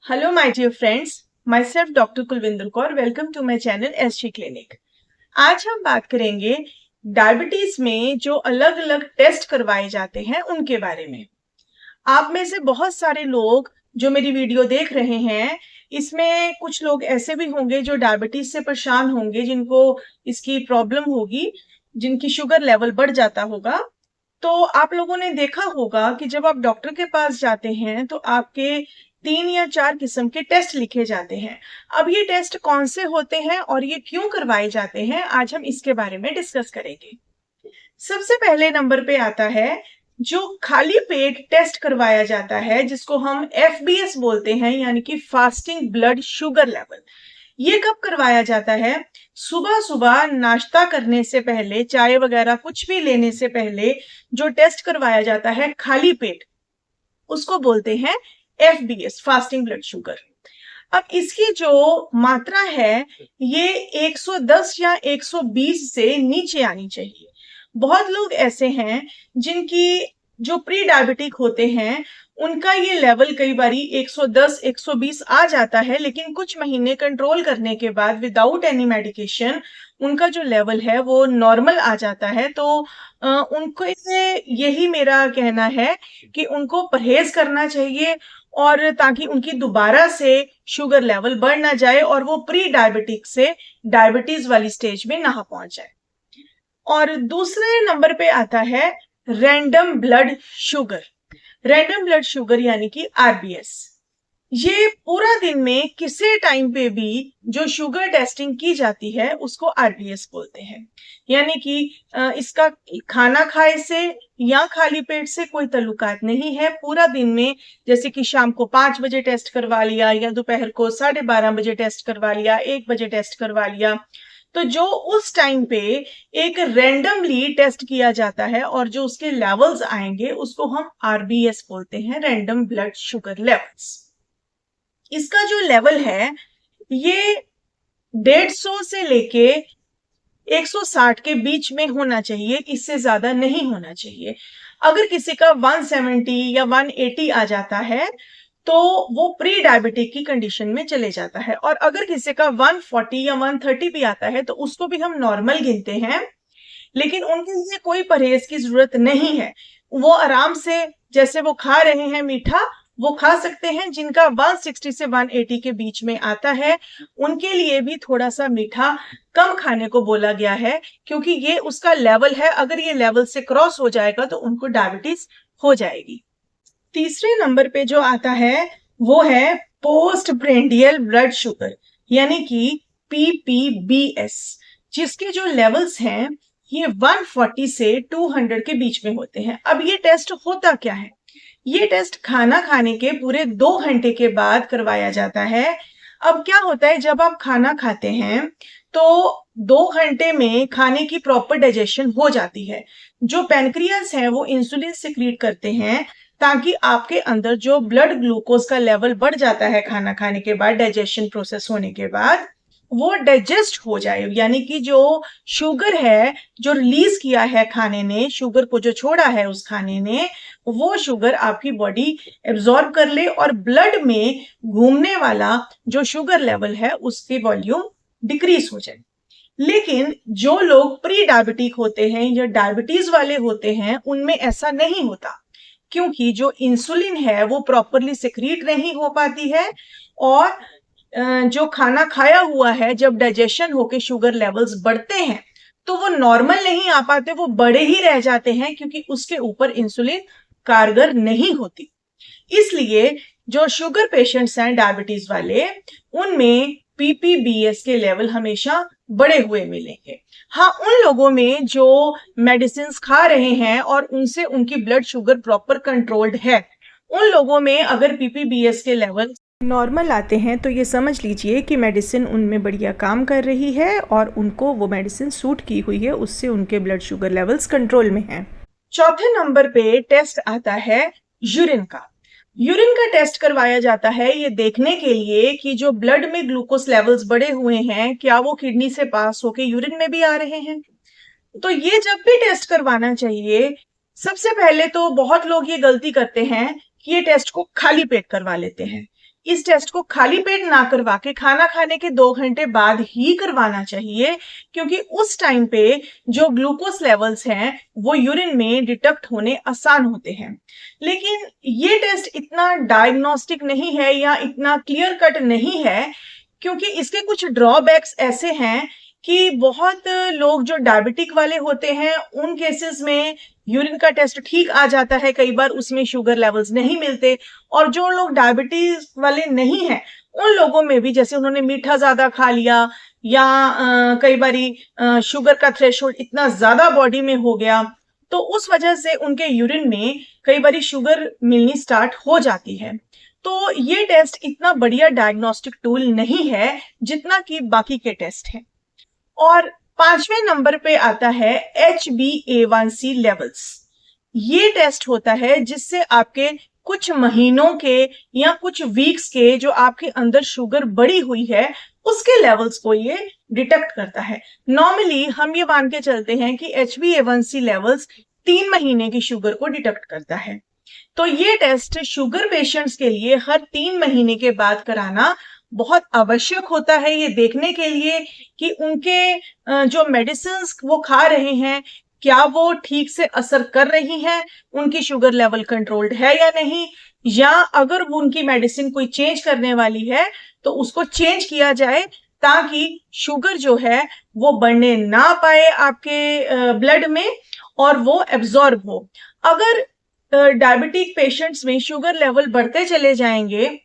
Hello my dear friends, my self doctor Kulwinder Kaur. Welcome to my channel SG clinic. आज हम बात करेंगे diabetes में जो अलग अलग टेस्ट करवाए जाते हैं उनके बारे में। आप में से बहुत सारे लोग जो मेरी वीडियो देख रहे हैं, इसमें कुछ लोग ऐसे भी होंगे जो डायबिटीज से परेशान होंगे, जिनको इसकी प्रॉब्लम होगी, जिनकी शुगर लेवल बढ़ जाता होगा। तो आप लोगों ने देखा होगा कि जब आप डॉक्टर के पास जाते हैं तो आपके 3 या 4 किस्म के टेस्ट लिखे जाते हैं। अब ये टेस्ट कौन से होते हैं और ये क्यों करवाए जाते हैं, आज हम इसके बारे में डिस्कस करेंगे। सबसे पहले नंबर पे आता है जो खाली पेट टेस्ट करवाया जाता है, जिसको हम एफबीएस बोलते हैं, यानी कि फास्टिंग ब्लड शुगर लेवल। ये कब करवाया जाता है? सुबह सुबह नाश्ता करने से पहले, चाय वगैरह कुछ भी लेने से पहले जो टेस्ट करवाया जाता है खाली पेट, उसको बोलते हैं एफबीएस, फास्टिंग ब्लड शुगर। अब इसकी जो मात्रा है ये 110 या 120 से नीचे आनी चाहिए। बहुत लोग ऐसे हैं जिनकी जो प्री डायबिटिक होते हैं, उनका ये लेवल कई बारी 110 120 आ जाता है, लेकिन कुछ महीने कंट्रोल करने के बाद विदाउट एनी मेडिकेशन उनका जो लेवल है वो नॉर्मल आ जाता है। तो उनको यही मेरा कहना है कि उनको परहेज करना चाहिए, और ताकि उनकी दोबारा से शुगर लेवल बढ़ ना जाए और वो प्री डायबिटिक से डायबिटीज वाली स्टेज में ना पहुंच जाए। और दूसरे नंबर पे आता है random blood sugar. Random blood sugar यानी कि आरबीएस। ये पूरा दिन में किसी टाइम पे भी जो शुगर टेस्टिंग की जाती है उसको आरबीएस बोलते हैं। यानी कि इसका खाना खाए से या खाली पेट से कोई ताल्लुकात नहीं है। पूरा दिन में, जैसे कि शाम को 5 बजे टेस्ट करवा लिया, या दोपहर को 12:30 बजे टेस्ट करवा लिया, 1 बजे टेस्ट करवा लिया, तो जो उस टाइम पे एक रैंडमली टेस्ट किया जाता है और जो उसके लेवल्स आएंगे उसको हम आरबीएस बोलते हैं, रैंडम ब्लड शुगर लेवल्स। इसका जो लेवल है ये 150 से लेके 160 के बीच में होना चाहिए, इससे ज्यादा नहीं होना चाहिए। अगर किसी का 170 या 180 आ जाता है तो वो प्री डायबिटिक की कंडीशन में चले जाता है, और अगर किसी का 140 या 130 भी आता है तो उसको भी हम नॉर्मल गिनते हैं। लेकिन उनके लिए कोई परहेज की जरूरत नहीं है। वो आराम से, जैसे वो खा रहे हैं मीठा, वो खा सकते हैं। जिनका 160 से 180 के बीच में आता है उनके लिए भी थोड़ा सा मीठा कम खाने को बोला गया है, क्योंकि ये उसका लेवल है। अगर ये लेवल से क्रॉस हो जाएगा तो उनको डायबिटीज हो जाएगी। तीसरे नंबर पे जो आता है वो है पोस्ट ब्रेंडियल ब्लड शुगर, यानी कि पीपीबीएस, जिसके जो लेवल्स हैं ये 140 से 200 के बीच में होते हैं। अब ये टेस्ट होता क्या है? ये टेस्ट खाना खाने के पूरे 2 घंटे के बाद करवाया जाता है। अब क्या होता है, जब आप खाना खाते हैं तो 2 घंटे में खाने की प्रॉपर डाइजेशन हो जाती है। जो पैनक्रियास है वो इंसुलिन सिक्रीट करते हैं, ताकि आपके अंदर जो ब्लड ग्लूकोज का लेवल बढ़ जाता है खाना खाने के बाद, डाइजेशन प्रोसेस होने के बाद, वो डाइजेस्ट हो जाए। यानी कि जो शुगर है जो रिलीज किया है खाने ने, शुगर को जो छोड़ा है उस खाने ने, वो शुगर आपकी बॉडी एब्जॉर्ब कर ले और ब्लड में घूमने वाला जो शुगर लेवल है उसकी वॉल्यूम डिक्रीज हो जाए। लेकिन जो लोग प्री डायबिटिक होते हैं या डायबिटीज वाले होते हैं उनमें ऐसा नहीं होता, क्योंकि जो इंसुलिन है वो प्रॉपरली सिक्रीट नहीं हो पाती है, और जो खाना खाया हुआ है जब डाइजेशन होके शुगर लेवल्स बढ़ते हैं तो वो नॉर्मल नहीं आ पाते, वो बड़े ही रह जाते हैं, क्योंकि उसके ऊपर इंसुलिन कारगर नहीं होती। इसलिए जो शुगर पेशेंट्स हैं डायबिटीज वाले, उनमें पीपीबीएस के लेवल हमेशा बढ़े हुए मिलेंगे। हाँ, उन लोगों में जो मेडिसिन खा रहे हैं और उनसे उनकी ब्लड शुगर प्रॉपर कंट्रोल्ड है, उन लोगों में अगर पीपीबीएस के लेवल नॉर्मल आते हैं तो ये समझ लीजिए कि मेडिसिन उनमें बढ़िया काम कर रही है और उनको वो मेडिसिन सूट की हुई है, उससे उनके ब्लड शुगर लेवल्स कंट्रोल में हैं। चौथे नंबर पे टेस्ट आता है यूरिन का। यूरिन का टेस्ट करवाया जाता है ये देखने के लिए कि जो ब्लड में ग्लूकोज लेवल्स बढ़े हुए हैं, क्या वो किडनी से पास होके यूरिन में भी आ रहे हैं। तो ये जब भी टेस्ट करवाना चाहिए, सबसे पहले तो बहुत लोग ये गलती करते हैं कि ये टेस्ट को खाली पेट करवा लेते हैं। इस टेस्ट को खाली पेट ना करवा के खाना खाने के 2 घंटे बाद ही करवाना चाहिए, क्योंकि उस टाइम पे जो ग्लूकोज लेवल्स हैं वो यूरिन में डिटेक्ट होने आसान होते हैं। लेकिन ये टेस्ट इतना डायग्नोस्टिक नहीं है या इतना क्लियर कट नहीं है, क्योंकि इसके कुछ ड्रॉबैक्स ऐसे हैं कि बहुत लोग जो डायबिटिक वाले होते हैं उन केसेस में यूरिन का टेस्ट ठीक आ जाता है, कई बार उसमें शुगर लेवल्स नहीं मिलते। और जो लोग डायबिटीज वाले नहीं हैं उन लोगों में भी, जैसे उन्होंने मीठा ज्यादा खा लिया या कई बारी शुगर का थ्रेशोल्ड इतना ज्यादा बॉडी में हो गया, तो उस वजह से उनके यूरिन में कई बारी शुगर मिलनी स्टार्ट हो जाती है। तो ये टेस्ट इतना बढ़िया डायग्नोस्टिक टूल नहीं है जितना कि बाकी के टेस्ट हैं। और 5वें नंबर पे आता है HbA1c लेवल्स। ये टेस्ट होता है जिससे आपके कुछ महीनों के या कुछ वीक्स के जो आपके अंदर शुगर बढ़ी हुई है उसके लेवल्स को ये डिटेक्ट करता है। नॉर्मली हम ये मान के चलते हैं कि HbA1c लेवल्स 3 महीने की शुगर को डिटेक्ट करता है। तो ये टेस्ट शुगर पेशेंट्स के लिए हर 3 महीने के बाद कराना बहुत आवश्यक होता है, ये देखने के लिए कि उनके जो मेडिसिन वो खा रहे हैं क्या वो ठीक से असर कर रही हैं, उनकी शुगर लेवल कंट्रोल्ड है या नहीं, या अगर वो उनकी मेडिसिन कोई चेंज करने वाली है तो उसको चेंज किया जाए ताकि शुगर जो है वो बढ़ने ना पाए आपके ब्लड में और वो एब्जॉर्ब हो। अगर डायबिटिक पेशेंट्स में शुगर लेवल बढ़ते चले जाएंगे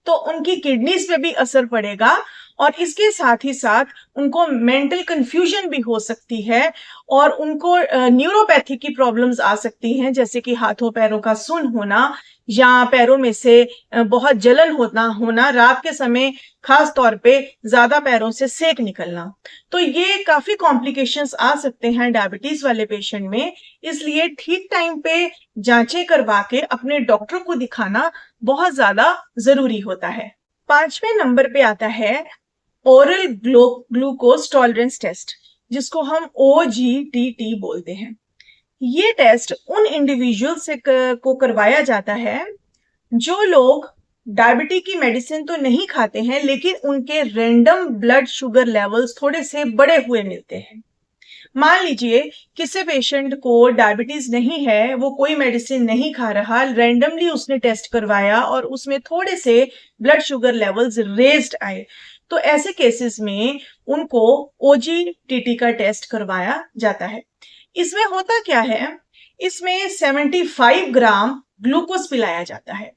तो उनकी किडनीज पे भी असर पड़ेगा और इसके साथ ही साथ उनको मेंटल कंफ्यूजन भी हो सकती है और उनको न्यूरोपैथी की प्रॉब्लम्स आ सकती हैं, जैसे कि हाथों पैरों का सुन होना या पैरों में से बहुत जलन होना रात के समय खास तौर पे ज्यादा पैरों से सेक निकलना। तो ये काफी कॉम्प्लिकेशंस आ सकते हैं डायबिटीज वाले पेशेंट में, इसलिए ठीक टाइम पे जांचें करवा के अपने डॉक्टर को दिखाना बहुत ज्यादा जरूरी होता है। 5वें नंबर पे आता है ओरल ग्लूकोज टॉलरेंस टेस्ट, जिसको हम OGTT बोलते हैं। ये टेस्ट उन इंडिविजुअल से को करवाया जाता है जो लोग डायबिटीज की मेडिसिन तो नहीं खाते हैं लेकिन उनके रैंडम ब्लड शुगर लेवल्स थोड़े से बढ़े हुए मिलते हैं। मान लीजिए किसी पेशेंट को डायबिटीज नहीं है, वो कोई मेडिसिन नहीं खा रहा, रैंडमली उसने टेस्ट करवाया और उसमें थोड़े से ब्लड शुगर लेवल्स रेज्ड आए, तो ऐसे केसेस में उनको OGTT का टेस्ट करवाया जाता है। इसमें होता क्या है, इसमें 75 ग्राम ग्लूकोज पिलाया जाता है।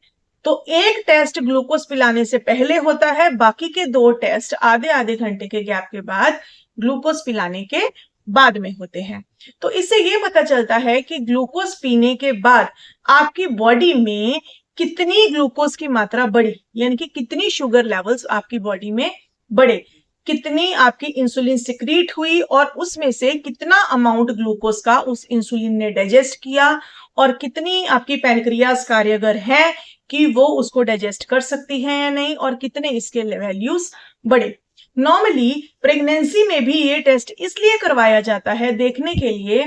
तो एक टेस्ट ग्लूकोज पिलाने से पहले होता है, बाकी के 2 टेस्ट आधे आधे घंटे के गैप के बाद ग्लूकोज पिलाने के बाद में होते हैं। तो इससे ये पता चलता है कि ग्लूकोज पीने के बाद आपकी बॉडी में कितनी ग्लूकोज की मात्रा बढ़ी, यानी कि कितनी शुगर लेवल्स आपकी बॉडी में बढ़े, कितनी आपकी इंसुलिन सिक्रीट हुई और उसमें से कितना अमाउंट ग्लूकोज का उस इंसुलिन ने डाइजेस्ट किया और कितनी आपकी पैनक्रियाज कार्यगर है कि वो उसको डाइजेस्ट कर सकती है या नहीं, और कितने इसके वैल्यूज बढ़े। नॉर्मली प्रेगनेंसी में भी ये टेस्ट इसलिए करवाया जाता है देखने के लिए,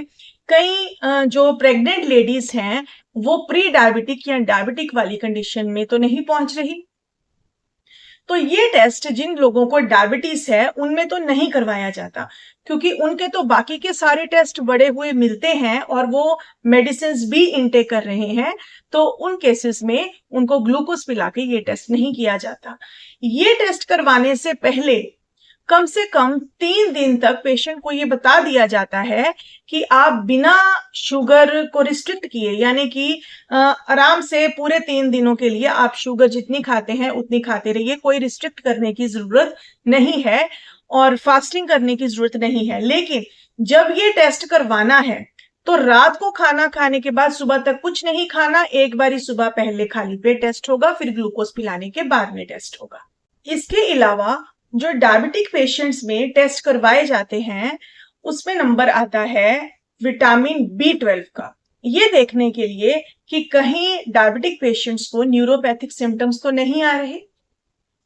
कई जो प्रेग्नेंट लेडीज हैं वो प्री डायबिटिक या डायबिटिक वाली कंडीशन में तो नहीं पहुंच रही, तो ये टेस्ट जिन लोगों को डायबिटीज है उनमें तो नहीं करवाया जाता, क्योंकि उनके तो बाकी के सारे टेस्ट बड़े हुए मिलते हैं और वो मेडिसिन भी इनटेक कर रहे हैं, तो उन केसेस में उनको ग्लूकोज पिला के ये टेस्ट नहीं किया जाता। ये टेस्ट करवाने से पहले कम से कम 3 दिन तक पेशेंट को ये बता दिया जाता है कि आप बिना शुगर को रिस्ट्रिक्ट किए, यानी कि आराम से पूरे 3 दिनों के लिए आप शुगर जितनी खाते हैं उतनी खाते रहिए, कोई रिस्ट्रिक्ट करने की जरूरत नहीं है और फास्टिंग करने की जरूरत नहीं है। लेकिन जब ये टेस्ट करवाना है तो रात को खाना खाने के बाद सुबह तक कुछ नहीं खाना, एक बारी सुबह पहले खाली पेट टेस्ट होगा, फिर ग्लूकोज पिलाने के बाद में टेस्ट होगा। इसके अलावा जो डायबिटिक पेशेंट्स में टेस्ट करवाए जाते हैं उसमें नंबर आता है विटामिन B12 का, ये देखने के लिए कि कहीं डायबिटिक पेशेंट्स को न्यूरोपैथिक सिम्टम्स तो नहीं आ रहे,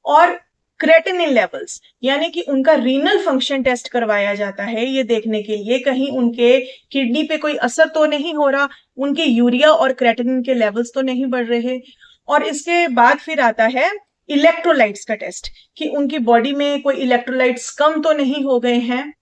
और क्रेटिनिन लेवल्स, यानी कि उनका रीनल फंक्शन टेस्ट करवाया जाता है ये देखने के लिए कहीं उनके किडनी पे कोई असर तो नहीं हो रहा, उनके यूरिया और क्रेटिनिन के लेवल्स तो नहीं बढ़ रहे। और इसके बाद फिर आता है इलेक्ट्रोलाइट्स का टेस्ट कि उनकी बॉडी में कोई इलेक्ट्रोलाइट्स कम तो नहीं हो गए हैं।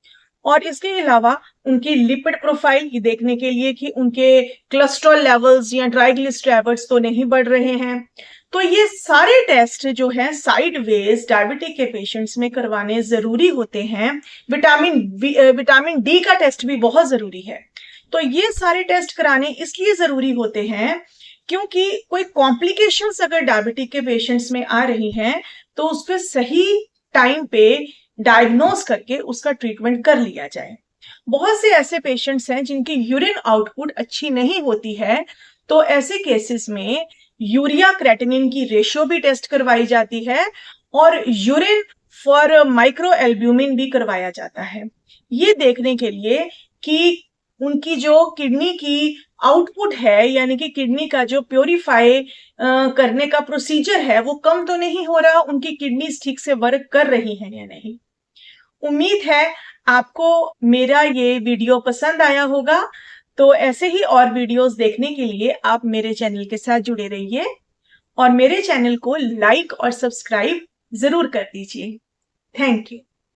और इसके अलावा उनकी लिपिड प्रोफाइल ये देखने के लिए कि उनके कोलेस्ट्रॉल लेवल्स या ट्राइग्लिसराइड्स तो नहीं बढ़ रहे हैं। तो ये सारे टेस्ट जो है साइडवेज डायबिटिक के पेशेंट्स में करवाने जरूरी होते हैं। विटामिन डी का टेस्ट भी बहुत जरूरी है। तो ये सारे टेस्ट कराने इसलिए जरूरी होते हैं क्योंकि कोई कॉम्प्लिकेशंस अगर डायबिटिक के पेशेंट्स में आ रही हैं तो उस पर सही टाइम पे डायग्नोस करके उसका ट्रीटमेंट कर लिया जाए। बहुत से ऐसे पेशेंट्स हैं जिनकी यूरिन आउटपुट अच्छी नहीं होती है, तो ऐसे केसेस में यूरिया क्रेटिनिन की रेशियो भी टेस्ट करवाई जाती है और यूरिन फॉर माइक्रो एल्ब्यूमिन भी करवाया जाता है, ये देखने के लिए कि उनकी जो किडनी की आउटपुट है यानी कि किडनी का जो प्योरीफाई करने का प्रोसीजर है वो कम तो नहीं हो रहा, उनकी किडनीज ठीक से वर्क कर रही हैं या नहीं। उम्मीद है आपको मेरा ये वीडियो पसंद आया होगा। तो ऐसे ही और वीडियोस देखने के लिए आप मेरे चैनल के साथ जुड़े रहिए और मेरे चैनल को लाइक और सब्सक्राइब जरूर कर दीजिए। Thank you.